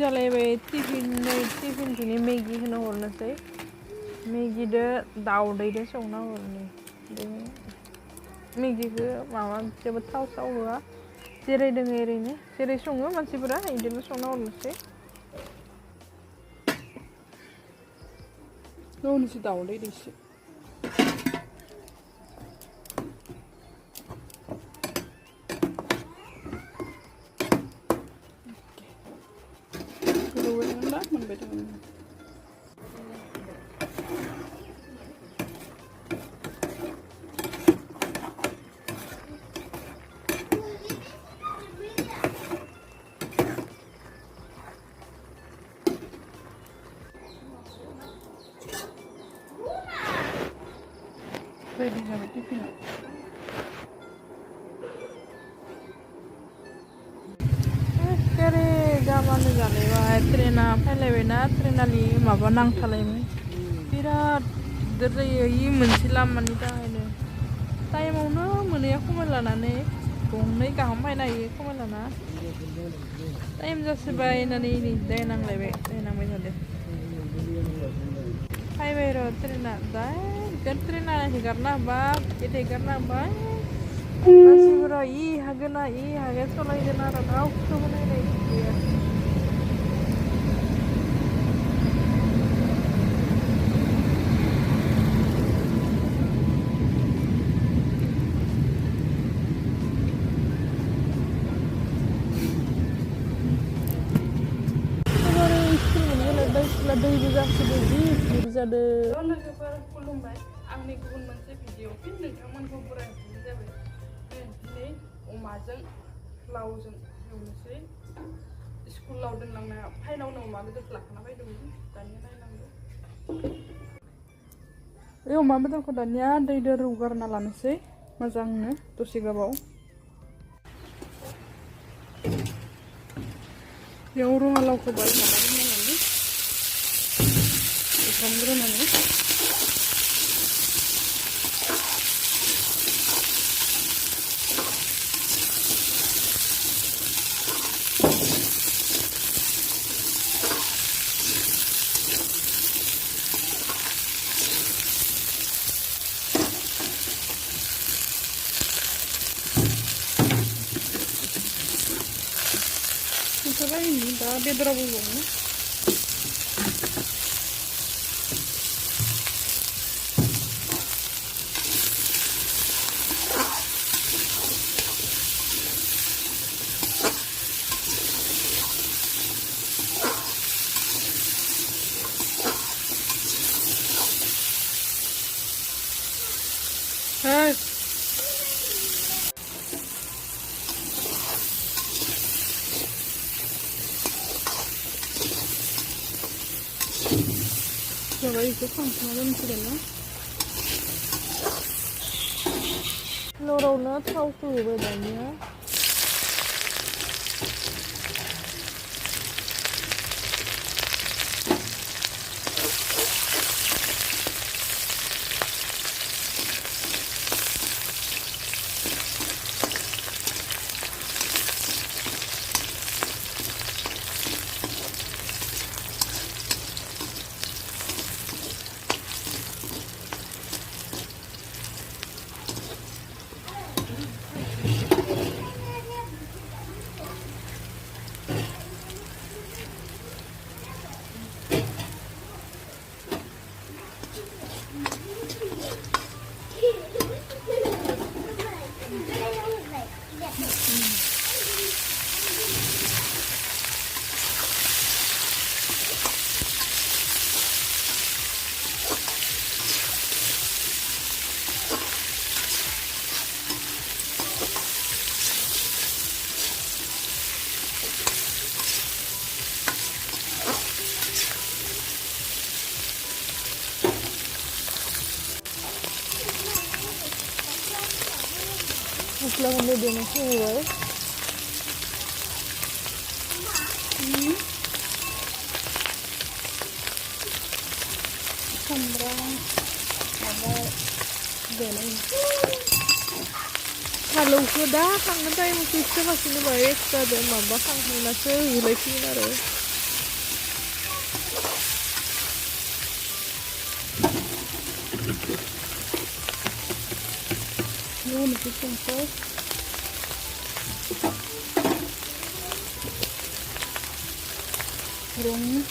जालायबाय टिफिन जोंनि मेगि होना हरनोसै मेगिदो दाउदैदो संना हरनि बे मेगिखौ माबा जेबो थाव होआ जेरै दोङो एरैनो जेरै सङो मानसिफोरा इदिनो संना हरनोसै न'निसो दाउदै दैसे मोनबाय दङ ready जाबाय टिफिना एखेरे गामानो जालायबाय ट्रेना फैलायबायना ट्रेनानि माबा नांथालायबाय बिराद दिगदार जायो इ मोनसे लामानि थाखायनो टाइमावनो मोनैया खमायलानानै गंनै गाहाम फैनो हायो खमायलाना टाइम जासोबाय होननानै नै दाय नांबाय थादो फैबाय र' ट्रेना दा ट्रेना हेगारना होबा गेट हेगारना होबा मानसिफोरा इ हागोना सलायगोन आरो रावखौबो नायनाय गैया दैबो जासोदो जि भिर जादो लोगोफोर खुलुमबाय आंनि गुबुन मोनसे भिडिअ फिन नोंथांमोनखौ बरायनाय जाबाय दिनै अमाजों लावजों एवनोसै स्कुलाव दोनलांना फाइनावनो अमा बेदर लाखाना फैदोंमोन दानिया नायनांगौ बे अमा बेदरखौ दानिया दैजों रुगारना लानोसै मोजांनो दसे गोबाव बेयाव रङालावखौ बाय एवफ्रामग्रोनानै दा बेदराबो दङ Coba itu खांथ'नानै दोनसिगोन ना लरावनो थावखौ होबाय दानिया mosla gundo dinasih होबाय सामब्राम माबा देनाय फालौखौ दा खांनो टाइमखौ इसे खासिनो बाय एक्सट्रा दे माबा खांखांनासो होलायसिगोन आरो Yo nasi sungkai. Rong.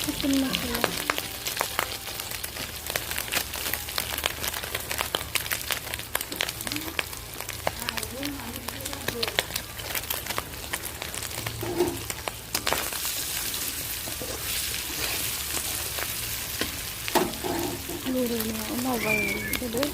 Chicken masala. Lurunya mau bayar itu deh.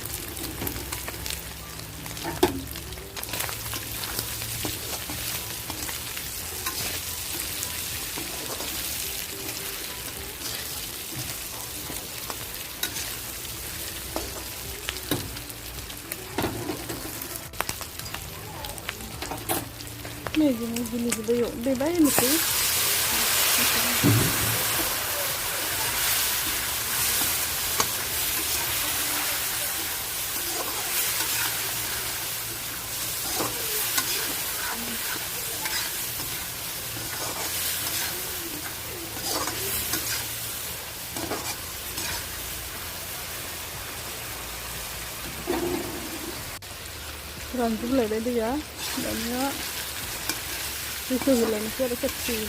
Nih gini juga yuk, bebain itu. Rantum lele dia, banyak. Susu gula nasi ada kecil.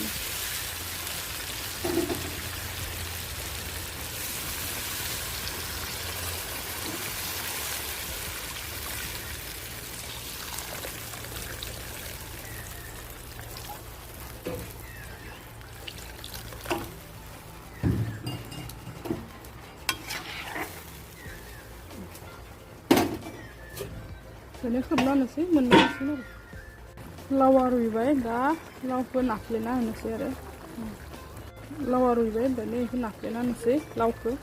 Ini kebetulan sih menurut sini. Lawa ruibai dah, lawa pun naklina nasi ada. Lawa ruibai dah ni naklina nasi, lawa ke.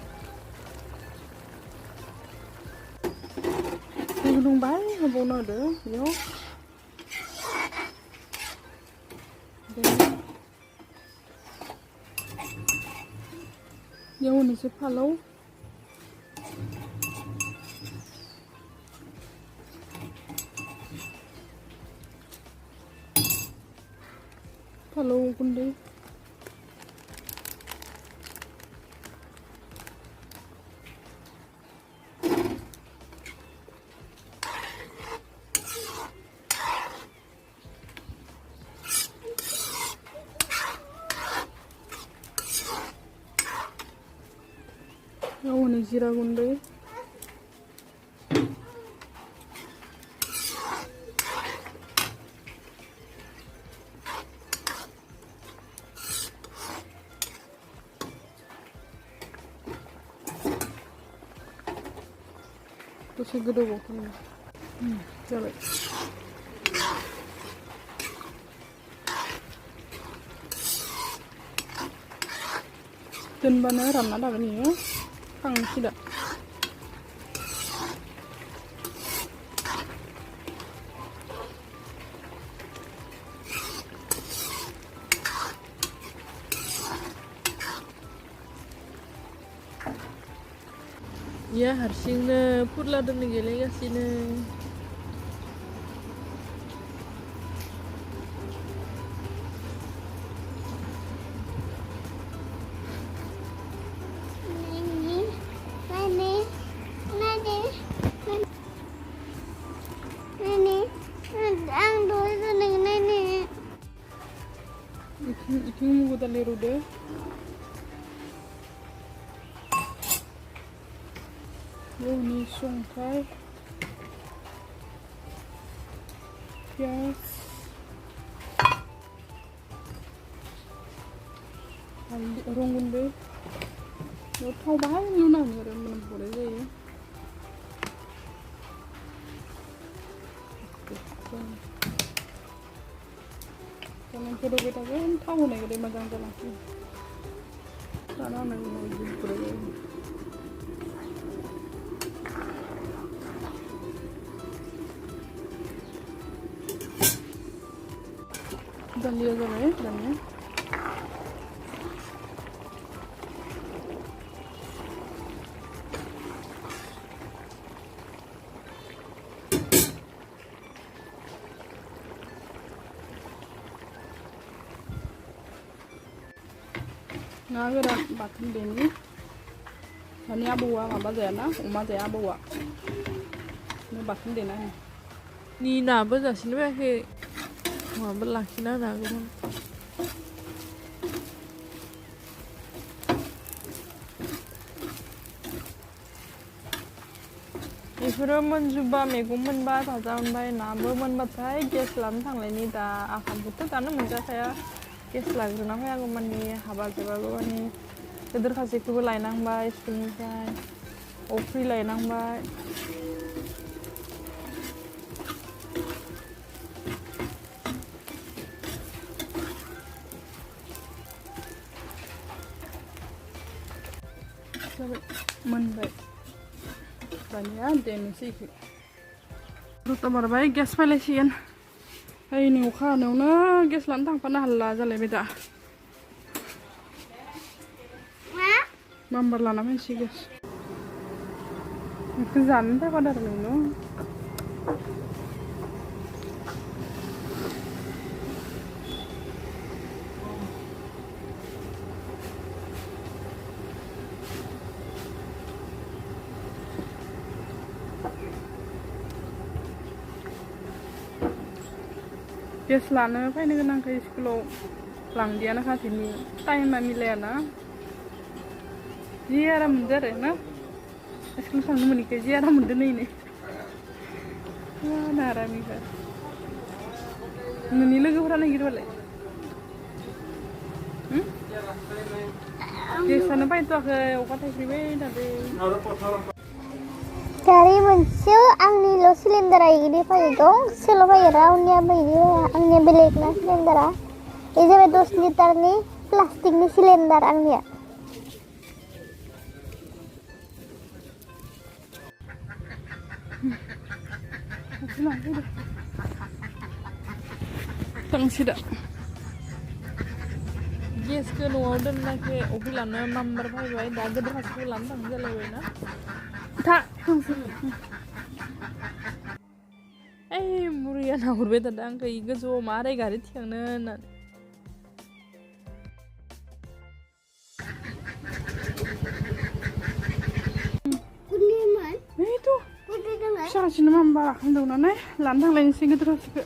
Gunung bai, abang ada, yo. Yo nasi palau. Palau kundi. Yo ni zira kundi. Terus gede bukan? Coba. Dan mana ramah dah ni ya? Kang tidak. Ya harsingnya purla dan negele gasine. Itu mau kita liru deh. Yo ni sungkai, pias, orang gunde. Yo tahu bahaya ni mana ni orang mana boleh je. Kalau kita kita kan tahu ni kita macam jalan tu. Sana ni mana boleh. दालिया जाबाय दानिया ना गोरान बाथोन देनि दानि आबौआ माबा जायाना अमा जाया आबौआ बाथोन देना नि नाबो जासिनो बायाखै माबा लाखिना होनो हागौमोन बेफोरो मोनजोबबा मैगं मोनबाय भाजा मोनबाय नाबो मोनबाथाय गेस लानो थांलायनि दा आखामखौथ' दानो मोनजाखाया गेस लाग्रोना फैनांगौ मानि हाबा जोबागौ मानि गिदिर खासेखौबो लायनांबाय स्कुलनिफ्राय अफ्रि लायनांबाय मोनबाय दानिया देनोसै इखो रता बारबाय गेस फैलायसिगोन ओइनै अखा हानायावनो गेस लानो थांफानो हाला जालायबाय दा नाम्बार लाना फैनोसै गेस बेखौ जानो थाखाय आरो नोंनो गेस लानो फैनो गोनांखाय स्कुलाव लांदियानो खाथिनि टाइमा मिलायाना जि आराम मोनदो आरो ना स्कुल थांनो मोनिखाय जि आराम मोनदो नैनो मा आरामिखा नोंनि लोगोफोरा नागिरबालाय गेसानो फैथ'वाखै अखा थाइफ्रिबाय थादों गारि मोनसे आंनिल' सिलिन्डारा इदि फैयो गंसेल' फैयो रावनियाबो इदि फैया आंनिया बेलेग ना सिलिन्डारा बे जाबाय 10 लिटारनि प्लास्टिकनि सिलिन्डार आंनिया थांसै दा गेसखौ न'आव दोननायखाय अफ्रि लानो नाम्बार फैबाय दा गिदिर खासेखौ लानो थांनो जालायबाय ना था थांसै ओइ बुरैया नाहरबाय थादों आंखौ इ गोजौआव मारै गारि थिखांनो होननानै itu bisa sini mamba lah kan dong nane lantang lain sih gitu terus ke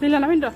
Dila namin do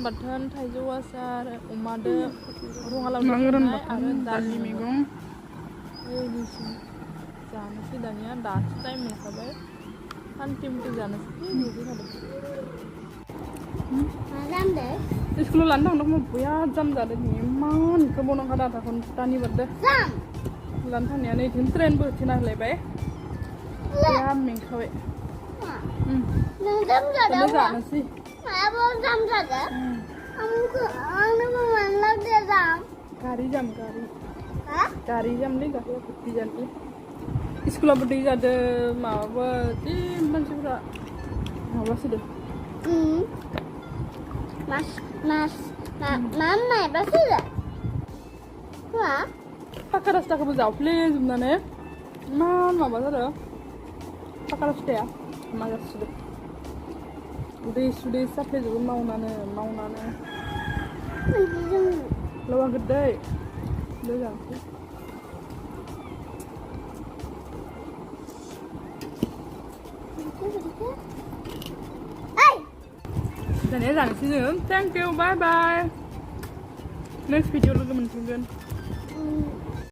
बाथोन थाइजौ आसार अमादो रङालाव नांगोन संनाय बाथोन आरो दालि मैगं बायदिसिना जानोसै दानिया दासो टाइम मोनखाबाय सानथि मथि जानोसै Madam स्कुलाव लानो थांदोंमोन बिराद जाम जादों इमान गोबाव नांखादों आधा घन्टानि बारदो लानो थांनाया नै दिन ट्रेनबो होथेना होलायबाय बिराद मेंखाबाय jam दानो जानोसै Apa jam saja? Kamu mana dia jam? गारि जाम गारि Hah? गारि जामलै गाखोला फुर्ति जानोलै स्कुलाबो दै जादों माबाबो जि मानसिफोरा माबासो दो Mama pasti dah. Wah, पाका रास्ताखौबो जावफ्लेजोबनानै इमान माबा जादों पाका रास्ताया मा जासोदो उदै सुदै साफ्लेजोबो मावनानै लवा गदै दै जानोसै रायज्लायनाया जानोसै जोङो thank you bye bye next video लोगो मोनफिनगोन